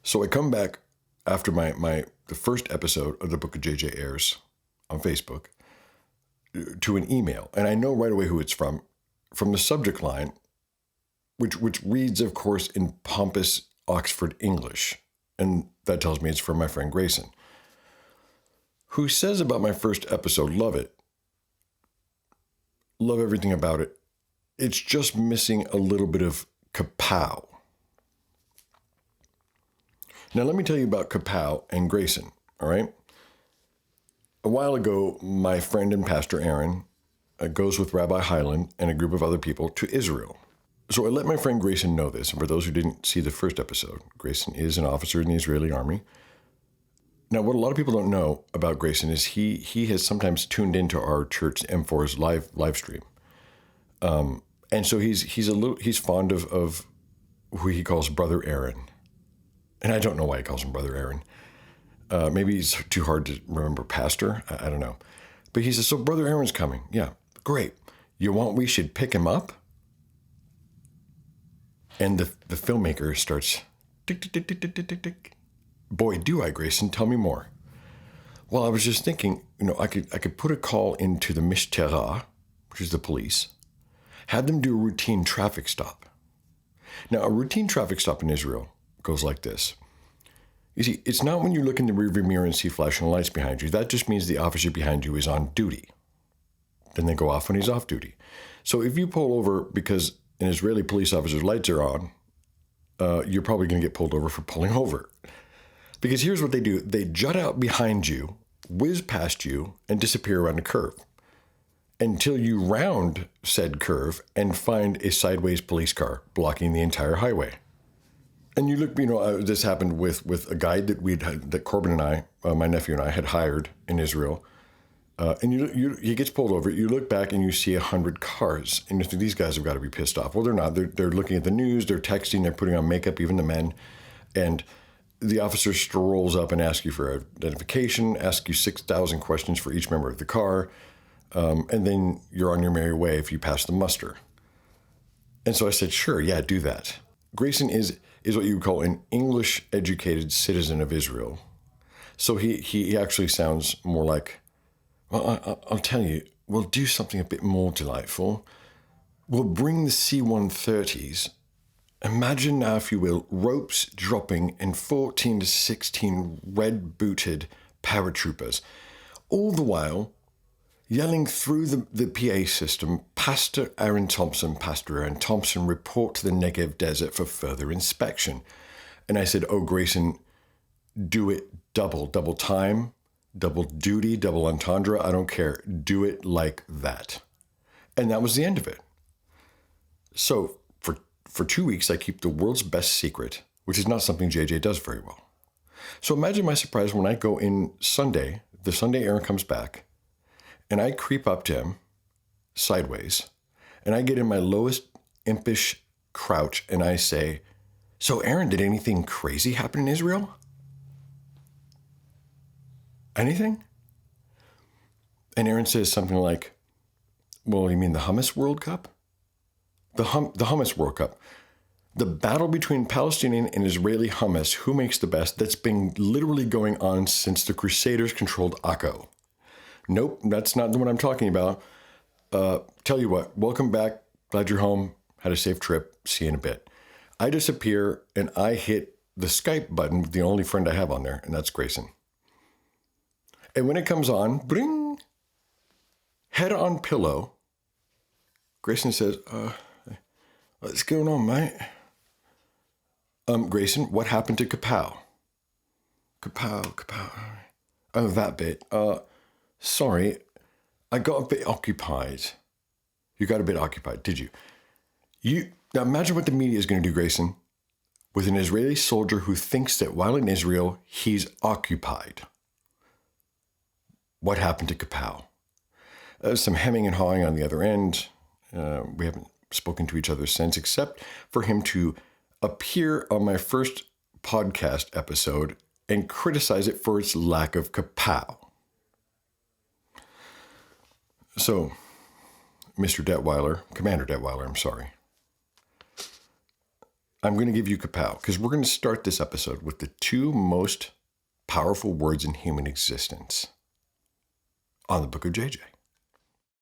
So I come back after the first episode of the Book of JJ airs on Facebook to an email, and I know right away who it's from the subject line, which reads, of course, in pompous Oxford English, and that tells me it's from my friend Grayson, who says about my first episode, love it, love everything about it. It's just missing a little bit of KAPOW. Now, let me tell you about KAPOW and Grayson, all right? A while ago, my friend and pastor Aaron goes with Rabbi Hyland and a group of other people to Israel. So I let my friend Grayson know this, and for those who didn't see the first episode, Grayson is an officer in the Israeli army. Now, what a lot of people don't know about Grayson is he has sometimes tuned into our church M4's live stream, and so he's fond of who he calls Brother Aaron, and I don't know why he calls him Brother Aaron. Maybe he's too hard to remember pastor. I don't know, but he says, so Brother Aaron's coming. Yeah, great. We should pick him up. And the filmmaker starts, tick, tick, tick, tick, tick, tick, tick, tick. Boy, do I, Grayson, tell me more. Well, I was just thinking, I could put a call into the Mishtera, which is the police, have them do a routine traffic stop. Now, a routine traffic stop in Israel goes like this. You see, it's not when you look in the rearview mirror and see flashing lights behind you. That just means the officer behind you is on duty. Then they go off when he's off duty. So if you pull over because an Israeli police officer's lights are on, you're probably going to get pulled over for pulling over. Because here's what they do. They jut out behind you, whiz past you, and disappear around a curve until you round said curve and find a sideways police car blocking the entire highway. And you look, this happened with a guide that Corbin and I, my nephew and I, had hired in Israel. And he gets pulled over. You look back and you see 100 cars, and you think these guys have got to be pissed off. Well, they're not. They're looking at the news. They're texting. They're putting on makeup, even the men. And the officer strolls up and asks you for identification, asks you 6,000 questions for each member of the car, and then you're on your merry way if you pass the muster. And so I said, sure, yeah, do that. Grayson is what you would call an English-educated citizen of Israel. So he actually sounds more like, well, I'll tell you, we'll do something a bit more delightful. We'll bring the C-130s. Imagine now, if you will, ropes dropping and 14 to 16 red-booted paratroopers, all the while yelling through the PA system, Pastor Aaron Thompson, report to the Negev Desert for further inspection. And I said, oh, Grayson, do it double time, double duty, double entendre, I don't care. Do it like that. And that was the end of it. So for 2 weeks, I keep the world's best secret, which is not something JJ does very well. So imagine my surprise when I go in Sunday, the Sunday Aaron comes back, and I creep up to him sideways, and I get in my lowest impish crouch, and I say, so Aaron, did anything crazy happen in Israel? Anything? And Aaron says something like, well, you mean the Hummus World Cup? The Hummus World Cup. The battle between Palestinian and Israeli hummus, who makes the best, that's been literally going on since the Crusaders controlled Akko. Nope, that's not what I'm talking about. Tell you what, welcome back. Glad you're home. Had a safe trip. See you in a bit. I disappear and I hit the Skype button with the only friend I have on there, and that's Grayson. And when it comes on, bring, head on pillow, Grayson says, what's going on, mate? Grayson, what happened to KAPOW? KAPOW. Oh, that bit. Sorry, I got a bit occupied. You got a bit occupied, did you? Now imagine what the media is going to do, Grayson, with an Israeli soldier who thinks that while in Israel, he's occupied. What happened to KAPOW? Some hemming and hawing on the other end. We haven't spoken to each other since, except for him to appear on my first podcast episode and criticize it for its lack of KAPOW. So, Mr. Detweiler, Commander Detweiler, I'm sorry. I'm going to give you KAPOW because we're going to start this episode with the two most powerful words in human existence on the book of JJ.